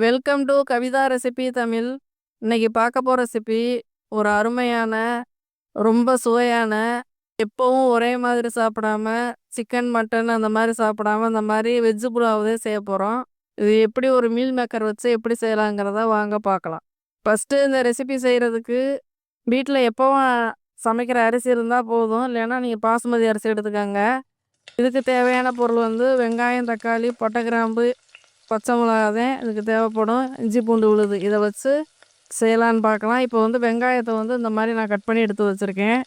Welcome to Kavitha recipe Tamil. இன்னைக்கு பார்க்க போகிற ரெசிபி ஒரு அருமையான, ரொம்ப சுவையான, எப்பவும் ஒரே மாதிரி சாப்பிடாம சிக்கன் மட்டன் அந்த மாதிரி சாப்பிடாம இந்த மாதிரி வெஜ்ஜு புலாவ் செய்ய போகிறோம். இது எப்படி ஒரு மீல் மேக்கர் வச்சு எப்படி செய்யலாங்கிறத வாங்க பார்க்கலாம். ஃபஸ்ட்டு இந்த ரெசிபி செய்கிறதுக்கு வீட்டில் எப்போவும் சமைக்கிற அரிசி இருந்தால் போதும், இல்லைன்னா நீங்கள் பாசுமதி அரிசி எடுத்துக்கோங்க. இதுக்கு தேவையான பொருள் வெங்காயம், தக்காளி, பட்டை, கிராம்பு, பச்சை மிளகா தான் இதுக்கு தேவைப்படும். இஞ்சி பூண்டு விழுது இதை வச்சு செய்யலான்னு பார்க்கலாம். இப்போ வெங்காயத்தை இந்த மாதிரி நான் கட் பண்ணி எடுத்து வச்சுருக்கேன்.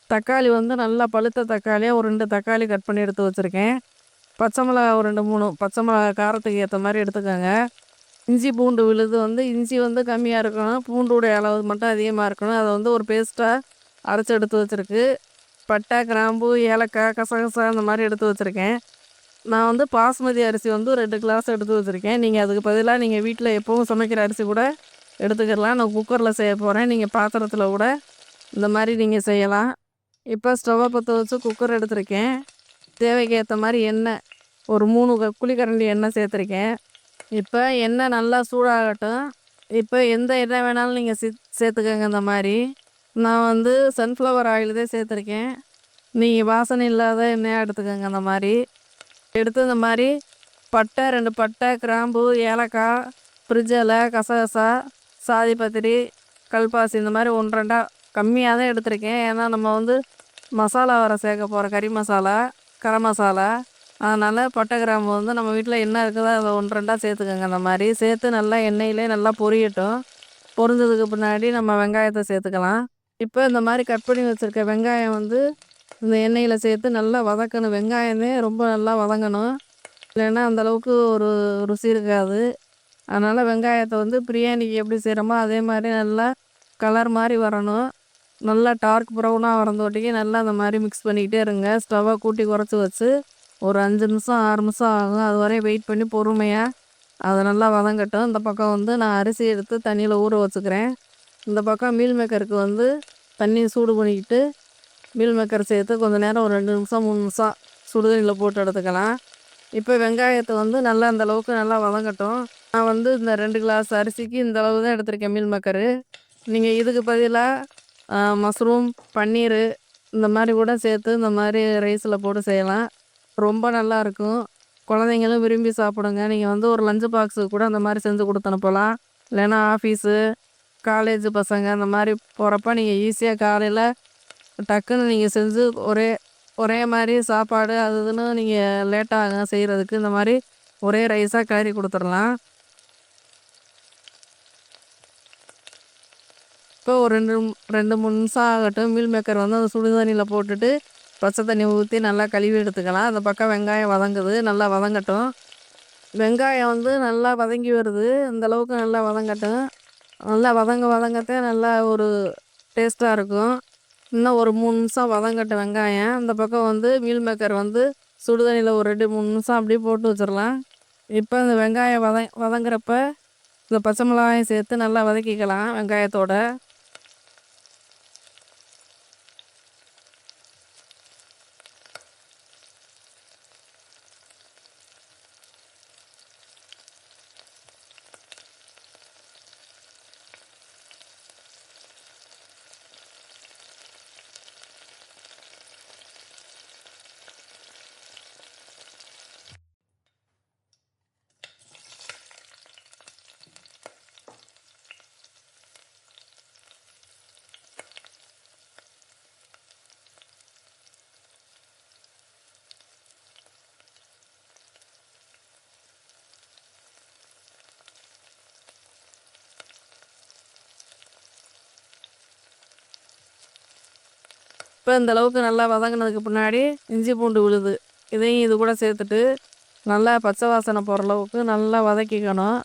தக்காளி நல்லா பழுத்த தக்காளியாக ஒரு 2 தக்காளி கட் பண்ணி எடுத்து வச்சுருக்கேன். பச்சை மிளகா ஒரு 2 3 பச்சை மிளகா காரத்துக்கு ஏற்ற மாதிரி எடுத்துக்கோங்க. இஞ்சி பூண்டு விழுது இஞ்சி கம்மியாக இருக்கணும், பூண்டுடைய அளவு மட்டும் அதிகமாக இருக்கணும். அதை ஒரு பேஸ்ட்டாக அரைச்சி எடுத்து வச்சுருக்கு. பட்டை, கிராம்பு, ஏலக்காய், கசகசா இந்த மாதிரி எடுத்து வச்சுருக்கேன். நான் பாஸ்மதி அரிசி 2 கிளாஸ் எடுத்து வச்சுருக்கேன். நீங்கள் அதுக்கு பதிலாக நீங்கள் வீட்டில் எப்போவும் சமைக்கிற அரிசி கூட எடுத்துக்கலாம். நான் குக்கரில் செய்ய போகிறேன். நீங்கள் பாத்திரத்தில் கூட இந்த மாதிரி நீங்கள் செய்யலாம். இப்போ ஸ்டவ்வை பற்ற வச்சு குக்கர் எடுத்துருக்கேன். தேவைக்கு ஏற்ற மாதிரி எண்ணெய் ஒரு 3 குழிக்கரண்டி எண்ணெய் சேர்த்துருக்கேன். இப்போ எண்ணெய் நல்லா சூடாகட்டும். இப்போ எந்த எண்ணெய் வேணாலும் நீங்கள் சேர்த்துக்கோங்க. இந்த மாதிரி நான் சன்ஃப்ளவர் ஆயில் தான் சேர்த்துருக்கேன். நீங்கள் வாசனை இல்லாத எண்ணெயாக எடுத்துக்கோங்க. அந்த மாதிரி எடுத்து இந்த மாதிரி பட்டை 2 பட்டை, கிராம்பு, ஏலக்காய், பிரிட்ஜில் கசகசா, சாதி பத்திரி, கல்பாசி இந்த மாதிரி 1 2 கம்மியாக தான் எடுத்திருக்கேன். ஏன்னா நம்ம மசாலா வர சேர்க்க போகிற கறி மசாலா, கரம் மசாலா, அதனால் பட்டை, கிராம்பு நம்ம வீட்டில் என்ன இருக்குதோ அதை 1 2 சேர்த்துக்கோங்க. அந்த மாதிரி சேர்த்து நல்லா எண்ணெயிலே நல்லா பொரியட்டும். பொரிஞ்சதுக்கு பின்னாடி நம்ம வெங்காயத்தை சேர்த்துக்கலாம். இப்போ இந்த மாதிரி கட் பண்ணி வச்சுருக்க வெங்காயம் இந்த எண்ணெயில் சேர்த்து நல்லா வதக்கணும். வெங்காயமே ரொம்ப நல்லா வதங்கணும், இல்லைன்னா அந்தளவுக்கு ஒரு ருசி இருக்காது. அதனால் வெங்காயத்தை பிரியாணிக்கு எப்படி செய்கிறோமோ அதே மாதிரி நல்லா கலர் மாதிரி வரணும். நல்லா டார்க் ப்ரௌனாக வரந்தோட்டிக்கு நல்லா அந்த மாதிரி மிக்ஸ் பண்ணிக்கிட்டே இருங்க. ஸ்டவ்வை கூட்டி குறைச்சி வச்சு ஒரு 5 நிமிஷம் 6 நிமிஷம் ஆகும். அது வரையும் வெயிட் பண்ணி பொறுமையாக அதை நல்லா வதங்கட்டும். இந்த பக்கம் நான் அரிசி எடுத்து தண்ணியில் ஊற வச்சுக்கிறேன். இந்த பக்கம் மீல் மேக்கருக்கு தண்ணி சூடு பண்ணிக்கிட்டு மீல் மேக்கர் சேர்த்து கொஞ்சம் நேரம் ஒரு 2 நிமிஷம் 3 நிமிஷம் சுடுதண்ணியில் போட்டு எடுத்துக்கலாம். இப்போ வெங்காயத்தை நல்லா அந்தளவுக்கு நல்லா வதங்கட்டும். நான் இந்த 2 கிளாஸ் அரிசிக்கு இந்த அளவு தான் எடுத்திருக்கேன் மீல் மேக்கரு. நீங்கள் இதுக்கு பதிலாக மஷ்ரூம், பன்னீர் இந்த மாதிரி கூட சேர்த்து இந்த மாதிரி ரைஸில் போட்டு செய்யலாம். ரொம்ப நல்லாயிருக்கும். குழந்தைங்களும் விரும்பி சாப்பிடுங்க. நீங்கள் ஒரு லஞ்சு பாக்ஸுக்கு கூட அந்த மாதிரி செஞ்சு கொடுத்து அனுப்பலாம். இல்லைன்னா ஆஃபீஸு, காலேஜ் பசங்க அந்த மாதிரி போகிறப்ப நீங்கள் ஈஸியாக காலையில் டக்குன்னு நீங்கள் செஞ்சு ஒரே ஒரே மாதிரி சாப்பாடு அது இதுன்னு நீங்கள் லேட்டாகும் செய்கிறதுக்கு. இந்த மாதிரி ஒரே ரைஸாக கிளறி கொடுத்துடலாம். இப்போ ஒரு 2 3 நிமிஷம் ஆகட்டும். மீல் மேக்கர் அந்த சுடு தண்ணியில் போட்டுட்டு பச்சை தண்ணி ஊற்றி நல்லா கழுவி எடுத்துக்கலாம். அந்த பக்கம் வெங்காயம் வதங்குது, நல்லா வதங்கட்டும். வெங்காயம் நல்லா வதங்கி வருது. இந்தளவுக்கு நல்லா வதங்கட்டும். நல்லா வதங்கத்தான் நல்லா ஒரு டேஸ்ட்டாக இருக்கும். இன்னும் ஒரு 3 நிமிஷம் வதங்கட்டும் வெங்காயம். இந்த பக்கம் மீல் மேக்கர் சுடுதண்ணியில் ஒரு 2 3 நிமிஷம் அப்படியே போட்டு வச்சிடலாம். இப்போ இந்த வெங்காயம் வதங்குறப்ப இந்த பச்சை மிளகாயும் சேர்த்து நல்லா வதக்கிக்கலாம் வெங்காயத்தோட. இப்போ இந்தளவுக்கு நல்லா வதங்கினதுக்கு பின்னாடி இஞ்சி பூண்டு விழுது இதையும் இது கூட சேர்த்துட்டு நல்லா பச்சை வாசனை போகிற அளவுக்கு நல்லா வதக்கிக்கணும்.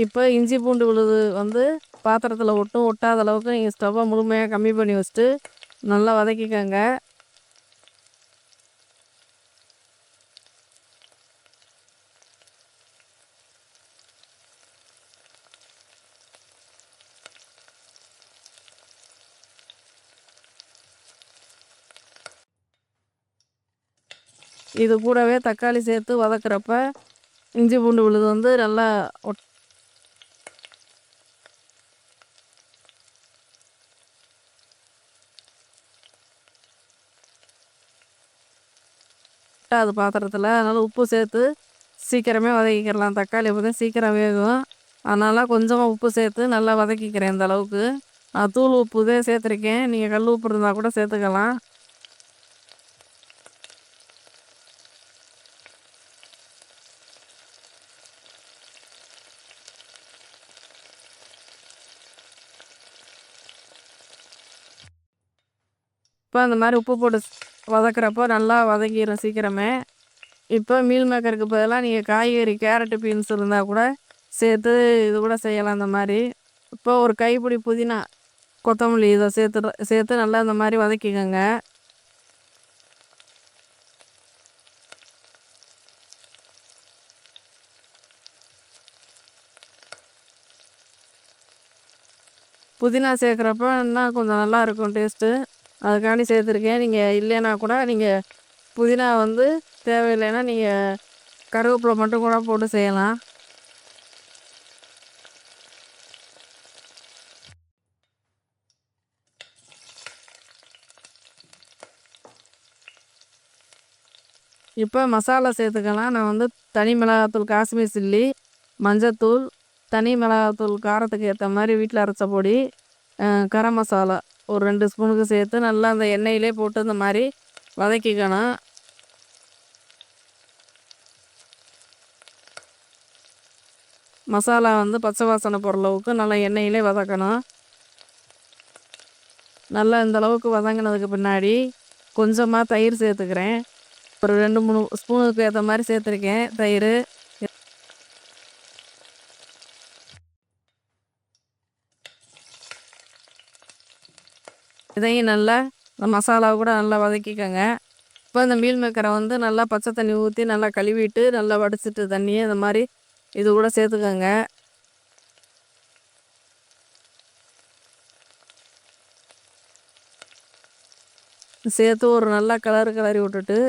இப்போ இஞ்சி பூண்டு விழுது பாத்திரத்தில் ஒட்டாத அளவுக்கு நீங்கள் ஸ்டவ்வை முழுமையாக கம்மி பண்ணி வச்சுட்டு நல்லா வதக்கிக்கோங்க. இது கூடவே தக்காளி சேர்த்து வதக்குறப்ப இஞ்சி பூண்டு விழுது வந்து நல்லா ஒட்டாது பாத்திரத்தில். அதனால் உப்பு சேர்த்து சீக்கிரமே வதக்கிக்கிறலாம். தக்காளி பார்த்தா சீக்கிரம் வேகும். அதனால் கொஞ்சமாக உப்பு சேர்த்து நல்லா வதக்கிக்கிறேன். இந்த அளவுக்கு நான் தூள் உப்பு தான் சேர்த்துருக்கேன். நீங்கள் கல் உப்பு இருந்தால் கூட சேர்த்துக்கலாம். இப்போ அந்த மாதிரி உப்பு போட்டு வதக்குறப்போ நல்லா வதங்கிடும் சீக்கிரமே. இப்போ மீல் மேக்கருக்கு பதிலாக நீங்கள் காய்கறி கேரட்டு பீன்ஸ் இருந்தால் கூட சேர்த்து இது கூட செய்யலாம். அந்த மாதிரி இப்போ ஒரு கைப்பிடி புதினா கொத்தமல்லி இதை சேர்த்து நல்லா இந்த மாதிரி வதக்கிக்கோங்க. புதினா சேர்க்குறப்ப இன்னும் கொஞ்சம் நல்லா இருக்கும் டேஸ்ட்டு. அதுக்காண்டி சேர்த்துருக்கேன். நீங்கள் இல்லைன்னா கூட நீங்கள் புதினா வந்து தேவையில்லைன்னா நீங்கள் கருவேப்பிலை மட்டும் கூட போட்டு செய்யலாம். இப்போ மசாலா சேர்த்துக்கலாம். நான் வந்து தனி மிளகாத்தூள் காஷ்மீர் சில்லி, மஞ்சத்தூள், தனி மிளகாத்தூள் காரத்துக்கு ஏற்ற மாதிரி வீட்டில் அரைச்ச பொடி, கரம் மசாலா ஒரு 2 ஸ்பூனுக்கு சேர்த்து நல்லா அந்த எண்ணெயிலே போட்டு இந்த மாதிரி வதக்கிக்கணும். மசாலா வந்து பச்சை வாசனை போகிற அளவுக்கு நல்லா எண்ணெயிலே வதக்கணும். நல்லா இந்த அளவுக்கு வதங்கினதுக்கு பின்னாடி கொஞ்சமாக தயிர் சேர்த்துக்கிறேன். ஒரு 2-3 ஸ்பூனுக்கு ஏற்ற மாதிரி சேர்த்துருக்கேன் தயிர். இதையும் நல்லா இந்த மசாலாவை கூட நல்லா வதக்கிக்கோங்க. இப்போ இந்த மீல் மேக்கரை வந்து நல்லா பச்சை தண்ணி ஊற்றி நல்லா கழுவிட்டு நல்லா வடிச்சிட்டு தண்ணியை இந்த மாதிரி இது கூட சேர்த்துக்கோங்க. சேர்த்து ஒரு நல்லா கிளறி விட்டுட்டு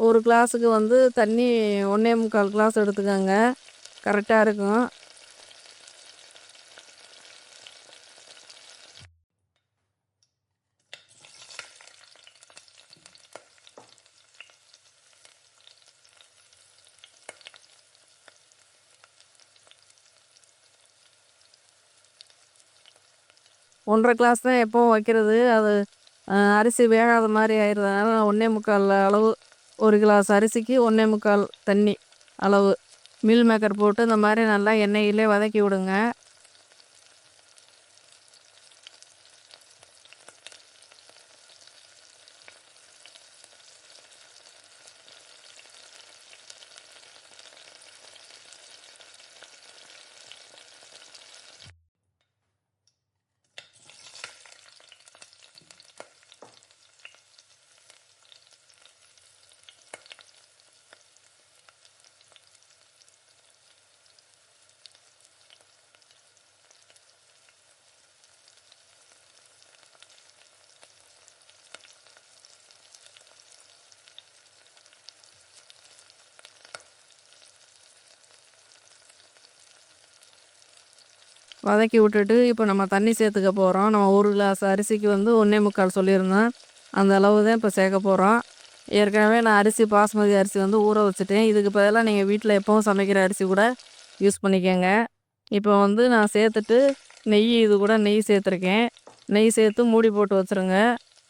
ஒரு கிளாஸுக்கு வந்து தண்ணி 1.25 கிளாஸ் எடுத்துக்கோங்க. கரெக்டாக இருக்கும். ஒன்றரை கிளாஸ் தான் எப்போவும் வைக்கிறது. அது அரிசி வேகாத மாதிரி ஆயிடுறதுனால நான் 1.25 அளவு, ஒரு கிளாஸ் அரிசிக்கு 1.25 தண்ணி அளவு மீல் மேக்கர் போட்டு இந்த மாதிரி நல்லா எண்ணெயிலே வதக்கி விடுங்க. வதக்கி விட்டுட்டு இப்போ நம்ம தண்ணி சேர்த்துக்க போகிறோம். நம்ம ஒரு கிளாஸ் அரிசிக்கு வந்து 1.25 சொல்லியிருந்தோம். அந்த அளவு தான் இப்போ சேர்க்க போகிறோம். ஏற்கனவே நான் அரிசி பாஸ்மதி அரிசி வந்து ஊற வச்சுட்டேன். இதுக்கு பதிலாக நீங்கள் வீட்டில் எப்பவும் சமைக்கிற அரிசி கூட யூஸ் பண்ணிக்கோங்க. இப்போ வந்து நான் சேர்த்துட்டு இது கூட நெய் சேர்த்துருக்கேன். நெய் சேர்த்து மூடி போட்டு வச்சுருங்க.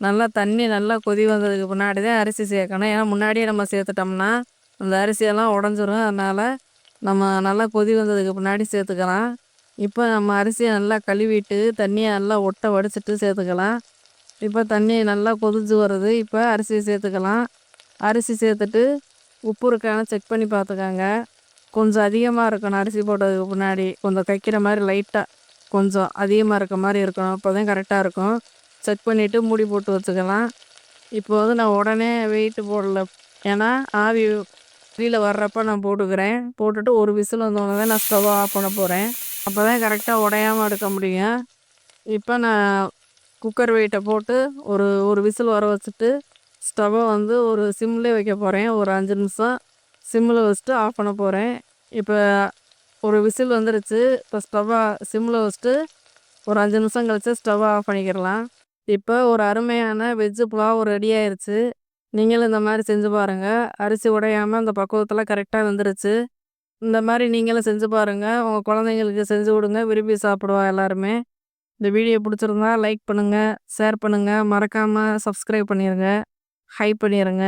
நல்லா தண்ணி நல்லா கொதி வந்ததுக்கு முன்னாடி தான் அரிசி சேர்க்கணும். ஏன்னா முன்னாடியே நம்ம சேர்த்துட்டோம்னா அந்த அரிசியெல்லாம் உடஞ்சிரும். அதனால் நம்ம நல்லா கொதி வந்ததுக்கு முன்னாடி சேர்த்துக்கலாம். இப்போ நம்ம அரிசியை நல்லா கழுவிட்டு தண்ணியை நல்லா ஒட்ட வடிச்சிட்டு சேர்த்துக்கலாம். இப்போ தண்ணி நல்லா கொதிச்சு வருது. இப்போ அரிசியை சேர்த்துக்கலாம். அரிசி சேர்த்துட்டு உப்பு இருக்கான்னு செக் பண்ணி பார்த்துக்கோங்க. கொஞ்சம் அதிகமாக இருக்கணும். அரிசி போட்டதுக்கு முன்னாடி கொஞ்சம் கைக்கிற மாதிரி லைட்டாக கொஞ்சம் அதிகமாக இருக்க மாதிரி இருக்கணும். அப்போ தான் கரெக்டாக இருக்கும். செக் பண்ணிவிட்டு மூடி போட்டு வச்சுக்கலாம். இப்போ வந்து நான் உடனே வெயிட்டு போடல. ஏன்னா ஆவி வெளியில் வர்றப்போ நான் போட்டுக்கிறேன். போட்டுட்டு ஒரு விசில் வந்தோடனே நான் ஸ்டவ் ஆஃப் பண்ண போகிறேன். அப்பதான் கரெக்டா உடையாம எடுக்க முடியும். இப்ப நான் குக்கர் வெயிட்ட போட்டு ஒரு விசில் வர வச்சுட்டு, ஸ்டவ்வ வந்து ஒரு சிம்லயே வைக்க போறேன். ஒரு 5 நிமிஷம் சிம்ல வச்சுட்டு ஆஃப் பண்ண போறேன். இப்ப ஒரு விசில் வந்துருச்சு. இப்ப ஸ்டவ்வ சிம்ல வச்சுட்டு ஒரு 5 நிமிஷம் கழிச்சு ஸ்டவ்வ ஆஃப் பண்ணிக்கிறலாம். இப்ப ஒரு அருமையான வெஜ் புலாவ் ரெடி ஆயிருச்சு. நீங்களும் இந்த மாரி செஞ்சு பாருங்க. அரிசி உடையாம அந்த பக்குவத்துல கரெக்ட்டா வெந்துருச்சு. இந்த மாரி நீங்களும் செஞ்சு பாருங்க. உங்க குழந்தைங்களுக்கு செஞ்சு குடுங்க. விரும்பி சாப்பிடுவா எல்லாருமே. இந்த வீடியோ பிடிச்சிருந்தா லைக் பண்ணுங்க, ஷேர் பண்ணுங்க. மறக்காம சப்ஸ்கிரைப் பண்ணிருங்க. ஹைப் பண்ணிருங்க.